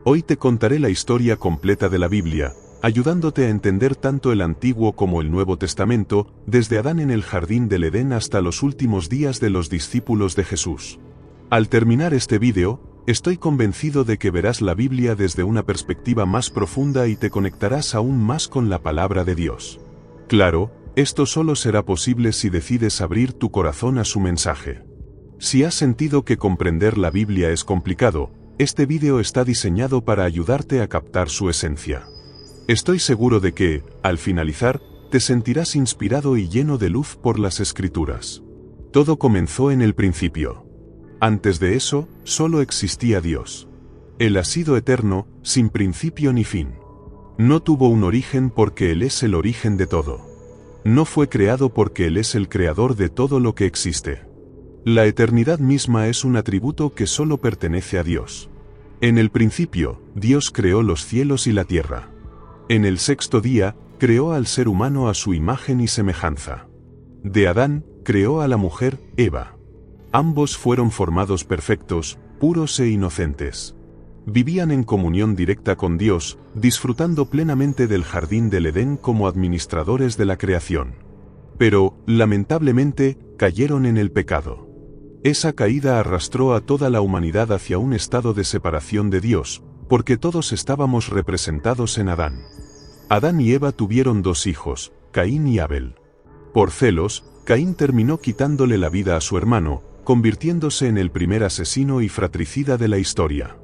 Hoy te contaré la historia completa de la Biblia, ayudándote a entender tanto el Antiguo como el Nuevo Testamento, desde Adán en el jardín del Edén hasta los últimos días de los discípulos de Jesús. Al terminar este vídeo, estoy convencido de que verás la Biblia desde una perspectiva más profunda y te conectarás aún más con la palabra de Dios. Claro, esto solo será posible si decides abrir tu corazón a su mensaje. Si has sentido que comprender la Biblia es complicado, este vídeo está diseñado para ayudarte a captar su esencia. Estoy seguro de que, al finalizar, te sentirás inspirado y lleno de luz por las Escrituras. Todo comenzó en el principio. Antes de eso, solo existía Dios. Él ha sido eterno, sin principio ni fin. No tuvo un origen porque Él es el origen de todo. No fue creado porque Él es el creador de todo lo que existe. La eternidad misma es un atributo que solo pertenece a Dios. En el principio, Dios creó los cielos y la tierra. En el sexto día, creó al ser humano a su imagen y semejanza. De Adán, creó a la mujer, Eva. Ambos fueron formados perfectos, puros e inocentes. Vivían en comunión directa con Dios, disfrutando plenamente del jardín del Edén como administradores de la creación. Pero, lamentablemente, cayeron en el pecado. Esa caída arrastró a toda la humanidad hacia un estado de separación de Dios, porque todos estábamos representados en Adán. Adán y Eva tuvieron dos hijos, Caín y Abel. Por celos, Caín terminó quitándole la vida a su hermano, convirtiéndose en el primer asesino y fratricida de la historia.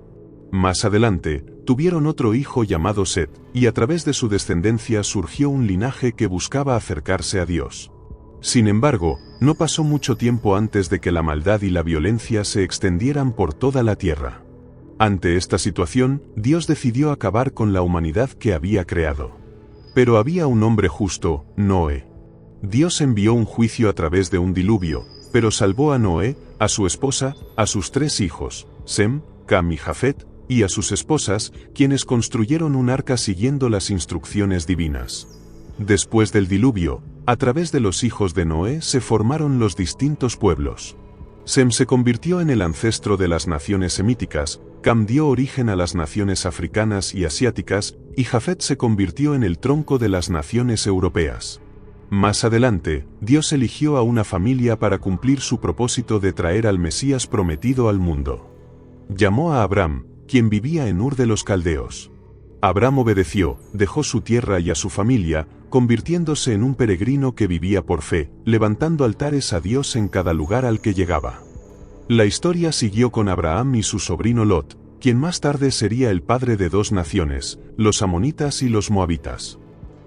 Más adelante, tuvieron otro hijo llamado Set, y a través de su descendencia surgió un linaje que buscaba acercarse a Dios. Sin embargo, no pasó mucho tiempo antes de que la maldad y la violencia se extendieran por toda la tierra. Ante esta situación, Dios decidió acabar con la humanidad que había creado. Pero había un hombre justo, Noé. Dios envió un juicio a través de un diluvio, pero salvó a Noé, a su esposa, a sus tres hijos, Sem, Cam y Jafet, y a sus esposas, quienes construyeron un arca siguiendo las instrucciones divinas. Después del diluvio, a través de los hijos de Noé se formaron los distintos pueblos. Sem se convirtió en el ancestro de las naciones semíticas, Cam dio origen a las naciones africanas y asiáticas, y Jafet se convirtió en el tronco de las naciones europeas. Más adelante, Dios eligió a una familia para cumplir su propósito de traer al Mesías prometido al mundo. Llamó a Abraham, quien vivía en Ur de los Caldeos. Abraham obedeció, dejó su tierra y a su familia, convirtiéndose en un peregrino que vivía por fe, levantando altares a Dios en cada lugar al que llegaba. La historia siguió con Abraham y su sobrino Lot, quien más tarde sería el padre de dos naciones, los amonitas y los moabitas.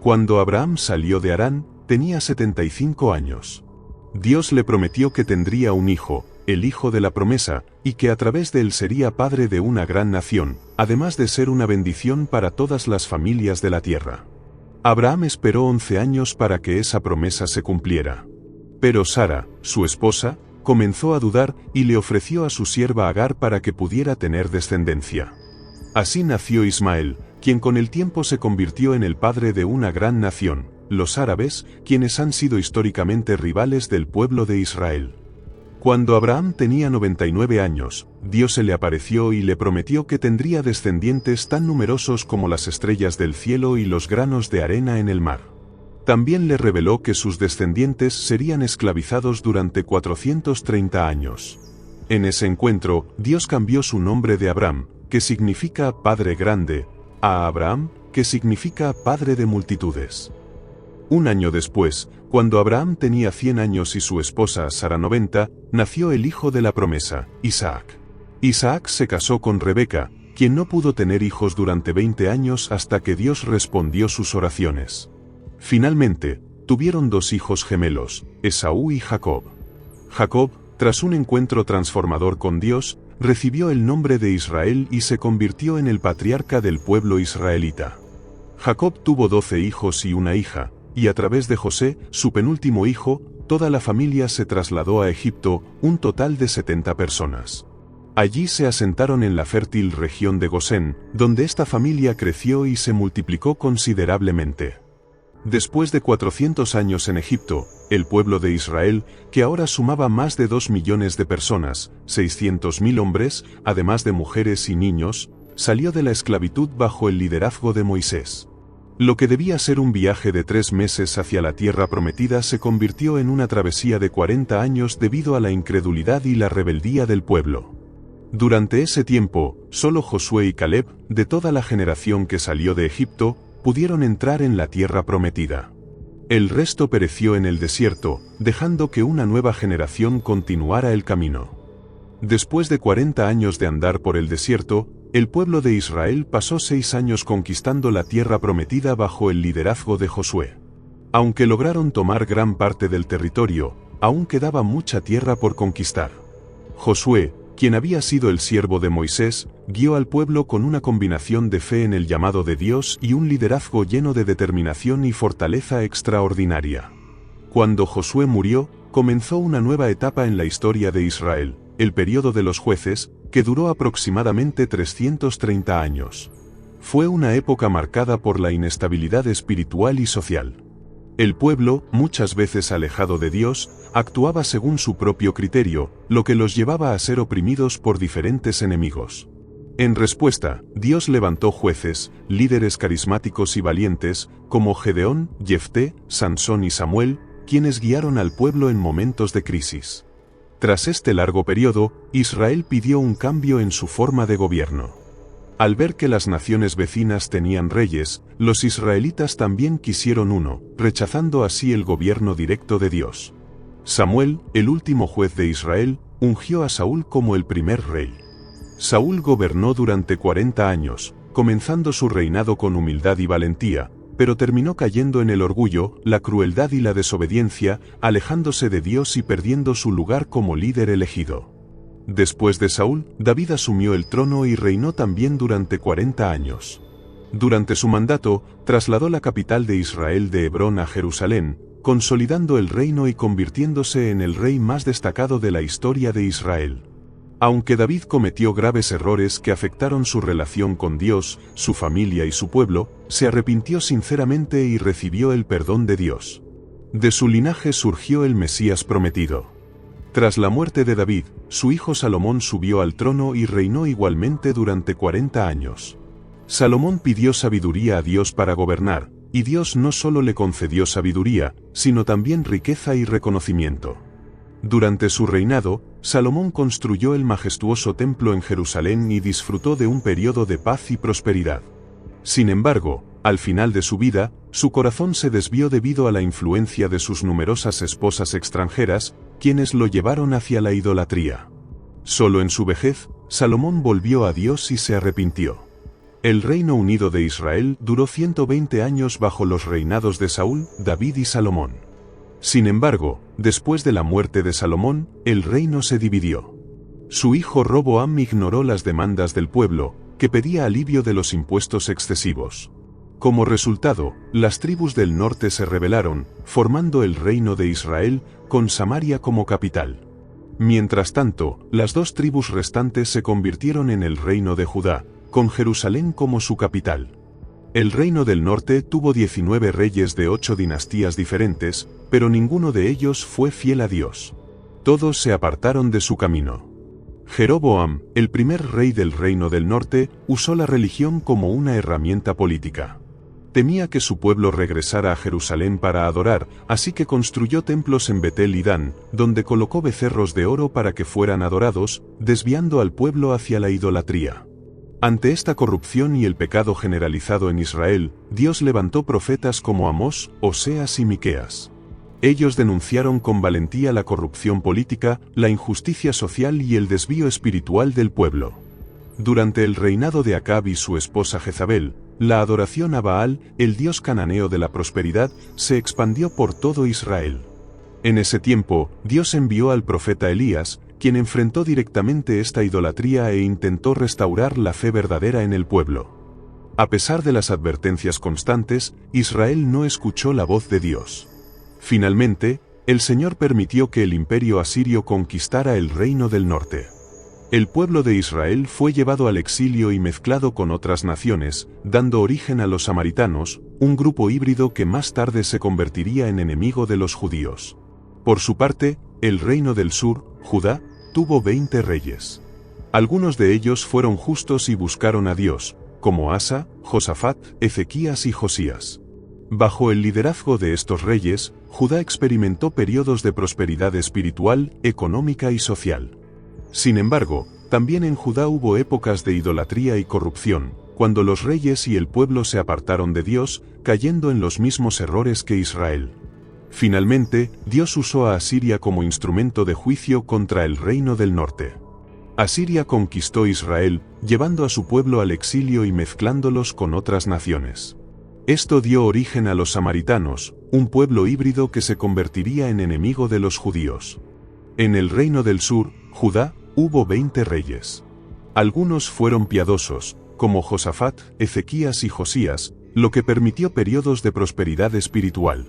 Cuando Abraham salió de Harán, tenía 75 años. Dios le prometió que tendría un hijo, el hijo de la promesa, y que a través de él sería padre de una gran nación, además de ser una bendición para todas las familias de la tierra. Abraham esperó 11 años para que esa promesa se cumpliera. Pero Sara, su esposa, comenzó a dudar y le ofreció a su sierva Agar para que pudiera tener descendencia. Así nació Ismael, quien con el tiempo se convirtió en el padre de una gran nación, los árabes, quienes han sido históricamente rivales del pueblo de Israel. Cuando Abraham tenía 99 años, Dios se le apareció y le prometió que tendría descendientes tan numerosos como las estrellas del cielo y los granos de arena en el mar. También le reveló que sus descendientes serían esclavizados durante 430 años. En ese encuentro, Dios cambió su nombre de Abram, que significa Padre Grande, a Abraham, que significa Padre de Multitudes. Un año después, cuando Abraham tenía 100 años y su esposa Sara 90, nació el hijo de la promesa, Isaac. Isaac se casó con Rebeca, quien no pudo tener hijos durante 20 años hasta que Dios respondió sus oraciones. Finalmente, tuvieron dos hijos gemelos, Esaú y Jacob. Jacob, tras un encuentro transformador con Dios, recibió el nombre de Israel y se convirtió en el patriarca del pueblo israelita. Jacob tuvo 12 hijos y una hija, y a través de José, su penúltimo hijo, toda la familia se trasladó a Egipto, un total de 70 personas. Allí se asentaron en la fértil región de Gosén, donde esta familia creció y se multiplicó considerablemente. Después de 400 años en Egipto, el pueblo de Israel, que ahora sumaba más de 2 millones de personas, 600.000 hombres, además de mujeres y niños, salió de la esclavitud bajo el liderazgo de Moisés. Lo que debía ser un viaje de 3 meses hacia la tierra prometida se convirtió en una travesía de 40 años debido a la incredulidad y la rebeldía del pueblo. Durante ese tiempo, solo Josué y Caleb, de toda la generación que salió de Egipto, pudieron entrar en la tierra prometida. El resto pereció en el desierto, dejando que una nueva generación continuara el camino. Después de 40 años de andar por el desierto, el pueblo de Israel pasó 6 años conquistando la tierra prometida bajo el liderazgo de Josué. Aunque lograron tomar gran parte del territorio, aún quedaba mucha tierra por conquistar. Josué, quien había sido el siervo de Moisés, guió al pueblo con una combinación de fe en el llamado de Dios y un liderazgo lleno de determinación y fortaleza extraordinaria. Cuando Josué murió, comenzó una nueva etapa en la historia de Israel, el período de los jueces, que duró aproximadamente 330 años. Fue una época marcada por la inestabilidad espiritual y social. El pueblo, muchas veces alejado de Dios, actuaba según su propio criterio, lo que los llevaba a ser oprimidos por diferentes enemigos. En respuesta, Dios levantó jueces, líderes carismáticos y valientes, como Gedeón, Jefté, Sansón y Samuel, quienes guiaron al pueblo en momentos de crisis. Tras este largo periodo, Israel pidió un cambio en su forma de gobierno. Al ver que las naciones vecinas tenían reyes, los israelitas también quisieron uno, rechazando así el gobierno directo de Dios. Samuel, el último juez de Israel, ungió a Saúl como el primer rey. Saúl gobernó durante 40 años, comenzando su reinado con humildad y valentía, pero terminó cayendo en el orgullo, la crueldad y la desobediencia, alejándose de Dios y perdiendo su lugar como líder elegido. Después de Saúl, David asumió el trono y reinó también durante 40 años. Durante su mandato, trasladó la capital de Israel de Hebrón a Jerusalén, consolidando el reino y convirtiéndose en el rey más destacado de la historia de Israel. Aunque David cometió graves errores que afectaron su relación con Dios, su familia y su pueblo, se arrepintió sinceramente y recibió el perdón de Dios. De su linaje surgió el Mesías prometido. Tras la muerte de David, su hijo Salomón subió al trono y reinó igualmente durante 40 años. Salomón pidió sabiduría a Dios para gobernar, y Dios no solo le concedió sabiduría, sino también riqueza y reconocimiento. Durante su reinado, Salomón construyó el majestuoso templo en Jerusalén y disfrutó de un periodo de paz y prosperidad. Sin embargo, al final de su vida, su corazón se desvió debido a la influencia de sus numerosas esposas extranjeras, quienes lo llevaron hacia la idolatría. Solo en su vejez, Salomón volvió a Dios y se arrepintió. El Reino Unido de Israel duró 120 años bajo los reinados de Saúl, David y Salomón. Sin embargo, después de la muerte de Salomón, el reino se dividió. Su hijo Roboam ignoró las demandas del pueblo, que pedía alivio de los impuestos excesivos. Como resultado, las tribus del norte se rebelaron, formando el reino de Israel, con Samaria como capital. Mientras tanto, las 2 tribus restantes se convirtieron en el reino de Judá, con Jerusalén como su capital. El reino del norte tuvo 19 reyes de 8 dinastías diferentes, pero ninguno de ellos fue fiel a Dios. Todos se apartaron de su camino. Jeroboam, el primer rey del reino del norte, usó la religión como una herramienta política. Temía que su pueblo regresara a Jerusalén para adorar, así que construyó templos en Betel y Dan, donde colocó becerros de oro para que fueran adorados, desviando al pueblo hacia la idolatría. Ante esta corrupción y el pecado generalizado en Israel, Dios levantó profetas como Amós, Oseas y Miqueas. Ellos denunciaron con valentía la corrupción política, la injusticia social y el desvío espiritual del pueblo. Durante el reinado de Acab y su esposa Jezabel, la adoración a Baal, el dios cananeo de la prosperidad, se expandió por todo Israel. En ese tiempo, Dios envió al profeta Elías, quien enfrentó directamente esta idolatría e intentó restaurar la fe verdadera en el pueblo. A pesar de las advertencias constantes, Israel no escuchó la voz de Dios. Finalmente, el Señor permitió que el imperio asirio conquistara el reino del norte. El pueblo de Israel fue llevado al exilio y mezclado con otras naciones, dando origen a los samaritanos, un grupo híbrido que más tarde se convertiría en enemigo de los judíos. Por su parte, el reino del sur, Judá, tuvo 20 reyes. Algunos de ellos fueron justos y buscaron a Dios, como Asa, Josafat, Ezequías y Josías. Bajo el liderazgo de estos reyes, Judá experimentó periodos de prosperidad espiritual, económica y social. Sin embargo, también en Judá hubo épocas de idolatría y corrupción, cuando los reyes y el pueblo se apartaron de Dios, cayendo en los mismos errores que Israel. Finalmente, Dios usó a Asiria como instrumento de juicio contra el reino del norte. Asiria conquistó Israel, llevando a su pueblo al exilio y mezclándolos con otras naciones. Esto dio origen a los samaritanos, un pueblo híbrido que se convertiría en enemigo de los judíos. En el reino del sur, Judá, hubo 20 reyes. Algunos fueron piadosos, como Josafat, Ezequías y Josías, lo que permitió periodos de prosperidad espiritual.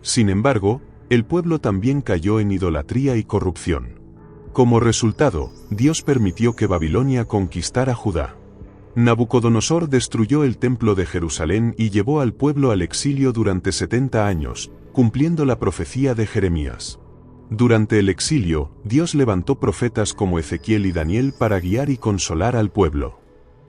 Sin embargo, el pueblo también cayó en idolatría y corrupción. Como resultado, Dios permitió que Babilonia conquistara Judá. Nabucodonosor destruyó el templo de Jerusalén y llevó al pueblo al exilio durante 70 años, cumpliendo la profecía de Jeremías. Durante el exilio, Dios levantó profetas como Ezequiel y Daniel para guiar y consolar al pueblo.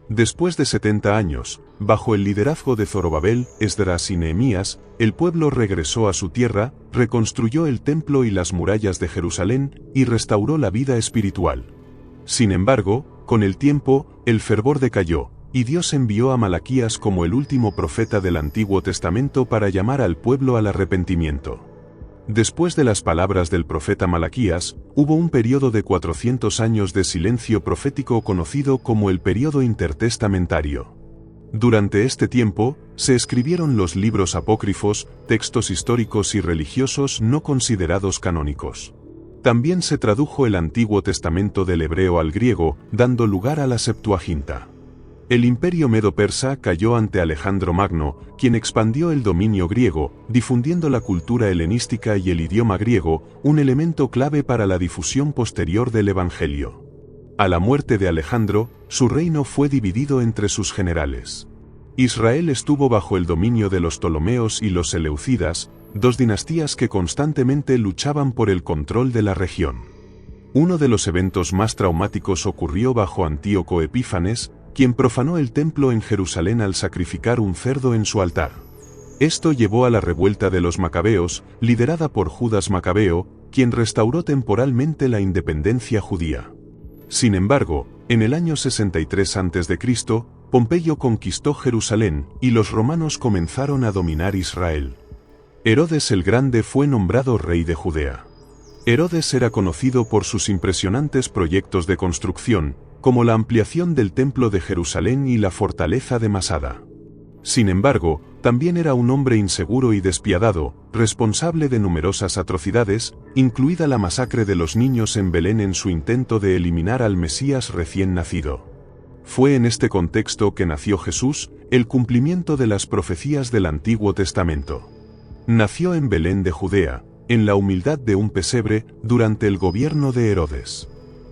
Después de 70 años, bajo el liderazgo de Zorobabel, Esdras y Nehemías, el pueblo regresó a su tierra, reconstruyó el templo y las murallas de Jerusalén, y restauró la vida espiritual. Sin embargo, con el tiempo, el fervor decayó, y Dios envió a Malaquías como el último profeta del Antiguo Testamento para llamar al pueblo al arrepentimiento. Después de las palabras del profeta Malaquías, hubo un periodo de 400 años de silencio profético conocido como el período intertestamentario. Durante este tiempo, se escribieron los libros apócrifos, textos históricos y religiosos no considerados canónicos. También se tradujo el Antiguo Testamento del hebreo al griego, dando lugar a la Septuaginta. El imperio medo-persa cayó ante Alejandro Magno, quien expandió el dominio griego, difundiendo la cultura helenística y el idioma griego, un elemento clave para la difusión posterior del Evangelio. A la muerte de Alejandro, su reino fue dividido entre sus generales. Israel estuvo bajo el dominio de los Ptolomeos y los Seleucidas, dos dinastías que constantemente luchaban por el control de la región. Uno de los eventos más traumáticos ocurrió bajo Antíoco Epífanes, quien profanó el templo en Jerusalén al sacrificar un cerdo en su altar. Esto llevó a la revuelta de los macabeos, liderada por Judas Macabeo, quien restauró temporalmente la independencia judía. Sin embargo, en el año 63 a.C., Pompeyo conquistó Jerusalén, y los romanos comenzaron a dominar Israel. Herodes el Grande fue nombrado rey de Judea. Herodes era conocido por sus impresionantes proyectos de construcción, como la ampliación del Templo de Jerusalén y la fortaleza de Masada. Sin embargo, también era un hombre inseguro y despiadado, responsable de numerosas atrocidades, incluida la masacre de los niños en Belén en su intento de eliminar al Mesías recién nacido. Fue en este contexto que nació Jesús, el cumplimiento de las profecías del Antiguo Testamento. Nació en Belén de Judea, en la humildad de un pesebre, durante el gobierno de Herodes.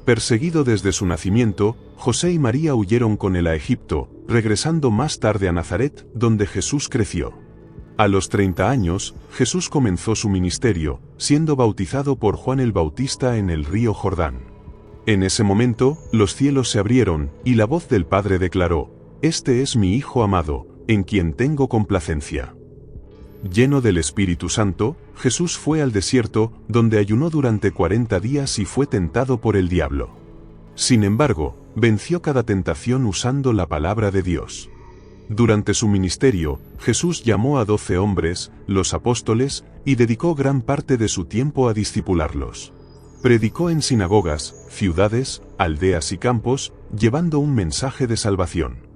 Perseguido desde su nacimiento, José y María huyeron con él a Egipto, regresando más tarde a Nazaret, donde Jesús creció. A los 30 años, Jesús comenzó su ministerio, siendo bautizado por Juan el Bautista en el río Jordán. En ese momento, los cielos se abrieron, y la voz del Padre declaró: «Este es mi Hijo amado, en quien tengo complacencia». Lleno del Espíritu Santo, Jesús fue al desierto, donde ayunó durante 40 días y fue tentado por el diablo. Sin embargo, venció cada tentación usando la palabra de Dios. Durante su ministerio, Jesús llamó a 12 hombres, los apóstoles, y dedicó gran parte de su tiempo a discipularlos. Predicó en sinagogas, ciudades, aldeas y campos, llevando un mensaje de salvación.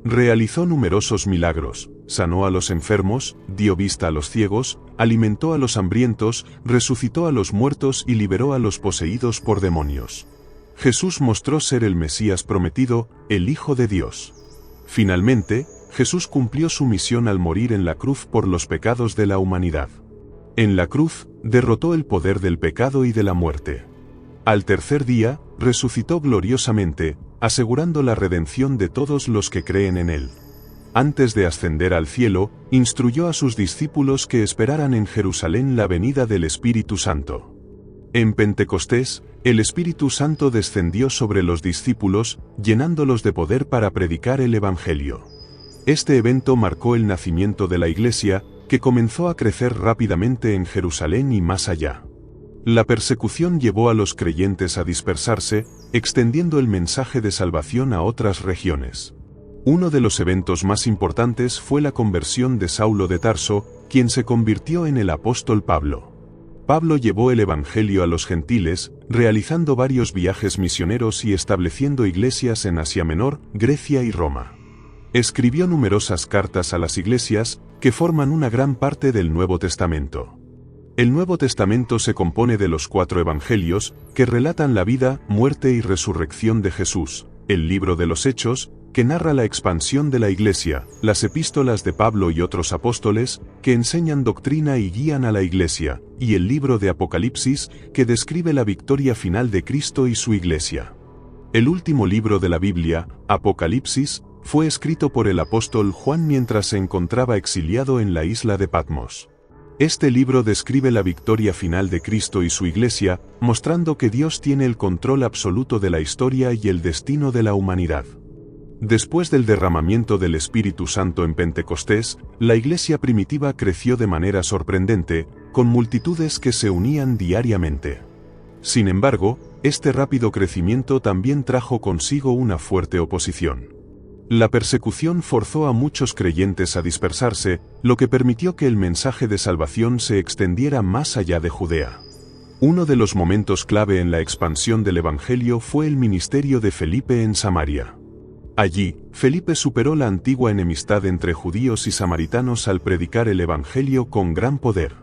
Realizó numerosos milagros, sanó a los enfermos, dio vista a los ciegos, alimentó a los hambrientos, resucitó a los muertos y liberó a los poseídos por demonios. Jesús mostró ser el Mesías prometido, el Hijo de Dios. Finalmente, Jesús cumplió su misión al morir en la cruz por los pecados de la humanidad. En la cruz, derrotó el poder del pecado y de la muerte. Al tercer día, resucitó gloriosamente, asegurando la redención de todos los que creen en él. Antes de ascender al cielo, instruyó a sus discípulos que esperaran en Jerusalén la venida del Espíritu Santo. En Pentecostés, el Espíritu Santo descendió sobre los discípulos, llenándolos de poder para predicar el Evangelio. Este evento marcó el nacimiento de la Iglesia, que comenzó a crecer rápidamente en Jerusalén y más allá. La persecución llevó a los creyentes a dispersarse, extendiendo el mensaje de salvación a otras regiones. Uno de los eventos más importantes fue la conversión de Saulo de Tarso, quien se convirtió en el apóstol Pablo. Pablo llevó el Evangelio a los gentiles, realizando varios viajes misioneros y estableciendo iglesias en Asia Menor, Grecia y Roma. Escribió numerosas cartas a las iglesias, que forman una gran parte del Nuevo Testamento. El Nuevo Testamento se compone de los 4 evangelios, que relatan la vida, muerte y resurrección de Jesús, el libro de los Hechos, que narra la expansión de la Iglesia, las epístolas de Pablo y otros apóstoles, que enseñan doctrina y guían a la Iglesia, y el libro de Apocalipsis, que describe la victoria final de Cristo y su Iglesia. El último libro de la Biblia, Apocalipsis, fue escrito por el apóstol Juan mientras se encontraba exiliado en la isla de Patmos. Este libro describe la victoria final de Cristo y su Iglesia, mostrando que Dios tiene el control absoluto de la historia y el destino de la humanidad. Después del derramamiento del Espíritu Santo en Pentecostés, la Iglesia primitiva creció de manera sorprendente, con multitudes que se unían diariamente. Sin embargo, este rápido crecimiento también trajo consigo una fuerte oposición. La persecución forzó a muchos creyentes a dispersarse, lo que permitió que el mensaje de salvación se extendiera más allá de Judea. Uno de los momentos clave en la expansión del Evangelio fue el ministerio de Felipe en Samaria. Allí, Felipe superó la antigua enemistad entre judíos y samaritanos al predicar el Evangelio con gran poder.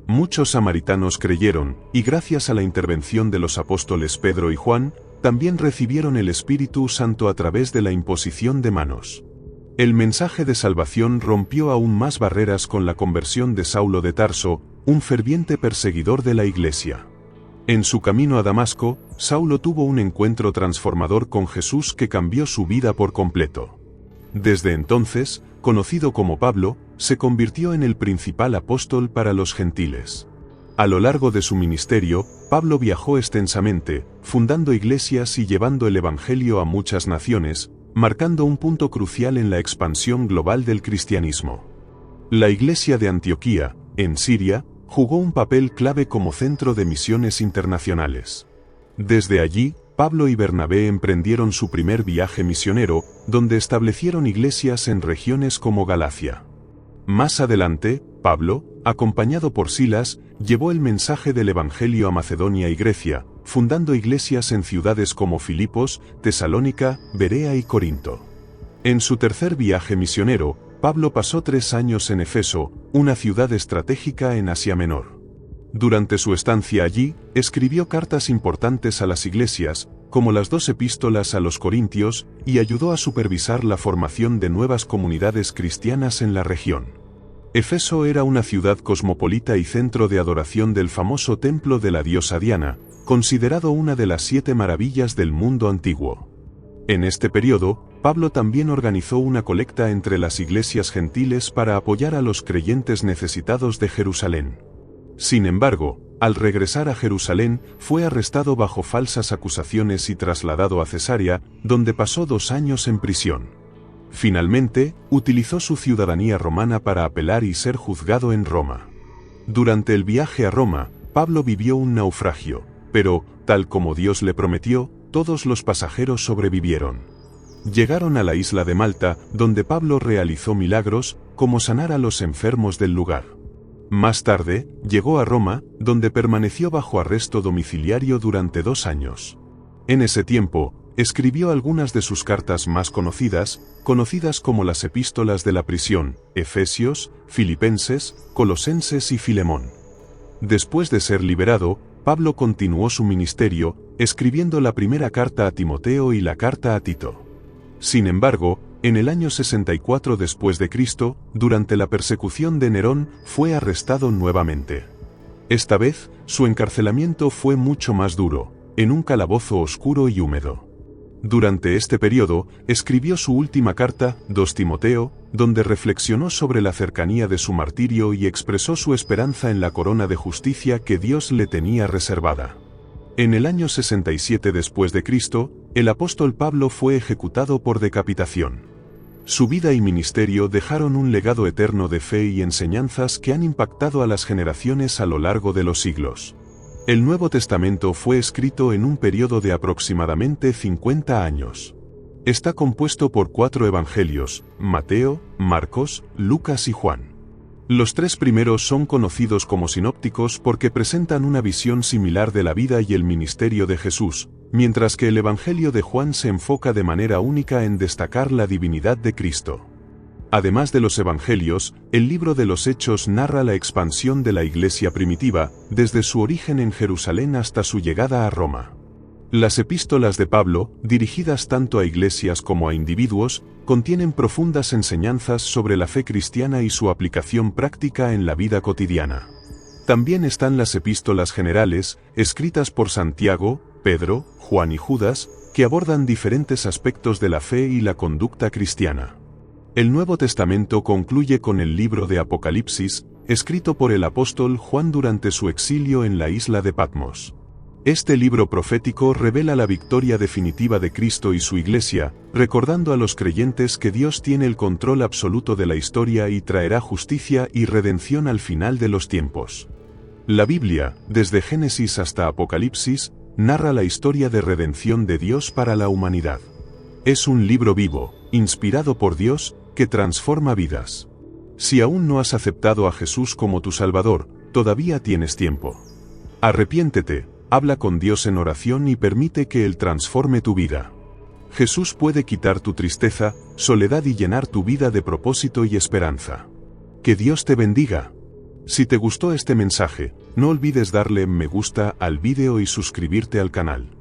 Muchos samaritanos creyeron, y gracias a la intervención de los apóstoles Pedro y Juan, también recibieron el Espíritu Santo a través de la imposición de manos. El mensaje de salvación rompió aún más barreras con la conversión de Saulo de Tarso, un ferviente perseguidor de la Iglesia. En su camino a Damasco, Saulo tuvo un encuentro transformador con Jesús que cambió su vida por completo. Desde entonces, conocido como Pablo, se convirtió en el principal apóstol para los gentiles. A lo largo de su ministerio, Pablo viajó extensamente, fundando iglesias y llevando el Evangelio a muchas naciones, marcando un punto crucial en la expansión global del cristianismo. La iglesia de Antioquía, en Siria, jugó un papel clave como centro de misiones internacionales. Desde allí, Pablo y Bernabé emprendieron su primer viaje misionero, donde establecieron iglesias en regiones como Galacia. Más adelante, Pablo, acompañado por Silas, llevó el mensaje del Evangelio a Macedonia y Grecia, fundando iglesias en ciudades como Filipos, Tesalónica, Berea y Corinto. En su tercer viaje misionero, Pablo pasó 3 años en Efeso, una ciudad estratégica en Asia Menor. Durante su estancia allí, escribió cartas importantes a las iglesias, como las 2 epístolas a los Corintios, y ayudó a supervisar la formación de nuevas comunidades cristianas en la región. Efeso era una ciudad cosmopolita y centro de adoración del famoso templo de la diosa Diana, considerado una de las 7 maravillas del mundo antiguo. En este periodo, Pablo también organizó una colecta entre las iglesias gentiles para apoyar a los creyentes necesitados de Jerusalén. Sin embargo, al regresar a Jerusalén, fue arrestado bajo falsas acusaciones y trasladado a Cesarea, donde pasó 2 años en prisión. Finalmente, utilizó su ciudadanía romana para apelar y ser juzgado en Roma. Durante el viaje a Roma, Pablo vivió un naufragio, pero, tal como Dios le prometió, todos los pasajeros sobrevivieron. Llegaron a la isla de Malta, donde Pablo realizó milagros, como sanar a los enfermos del lugar. Más tarde, llegó a Roma, donde permaneció bajo arresto domiciliario durante 2 años. En ese tiempo, escribió algunas de sus cartas más conocidas como las epístolas de la prisión, Efesios, Filipenses, Colosenses y Filemón. Después de ser liberado, Pablo continuó su ministerio, escribiendo la primera carta a Timoteo y la carta a Tito. Sin embargo, en el año 64 después de Cristo, durante la persecución de Nerón, fue arrestado nuevamente. Esta vez, su encarcelamiento fue mucho más duro, en un calabozo oscuro y húmedo. Durante este periodo, escribió su última carta, 2 Timoteo, donde reflexionó sobre la cercanía de su martirio y expresó su esperanza en la corona de justicia que Dios le tenía reservada. En el año 67 después de Cristo, el apóstol Pablo fue ejecutado por decapitación. Su vida y ministerio dejaron un legado eterno de fe y enseñanzas que han impactado a las generaciones a lo largo de los siglos. El Nuevo Testamento fue escrito en un periodo de aproximadamente 50 años. Está compuesto por 4 evangelios: Mateo, Marcos, Lucas y Juan. Los 3 primeros son conocidos como sinópticos porque presentan una visión similar de la vida y el ministerio de Jesús, mientras que el Evangelio de Juan se enfoca de manera única en destacar la divinidad de Cristo. Además de los Evangelios, el libro de los Hechos narra la expansión de la Iglesia primitiva, desde su origen en Jerusalén hasta su llegada a Roma. Las epístolas de Pablo, dirigidas tanto a iglesias como a individuos, contienen profundas enseñanzas sobre la fe cristiana y su aplicación práctica en la vida cotidiana. También están las epístolas generales, escritas por Santiago, Pedro, Juan y Judas, que abordan diferentes aspectos de la fe y la conducta cristiana. El Nuevo Testamento concluye con el libro de Apocalipsis, escrito por el apóstol Juan durante su exilio en la isla de Patmos. Este libro profético revela la victoria definitiva de Cristo y su Iglesia, recordando a los creyentes que Dios tiene el control absoluto de la historia y traerá justicia y redención al final de los tiempos. La Biblia, desde Génesis hasta Apocalipsis, narra la historia de redención de Dios para la humanidad. Es un libro vivo, inspirado por Dios, que transforma vidas. Si aún no has aceptado a Jesús como tu Salvador, todavía tienes tiempo. Arrepiéntete, habla con Dios en oración y permite que Él transforme tu vida. Jesús puede quitar tu tristeza, soledad y llenar tu vida de propósito y esperanza. Que Dios te bendiga. Si te gustó este mensaje, no olvides darle me gusta al vídeo y suscribirte al canal.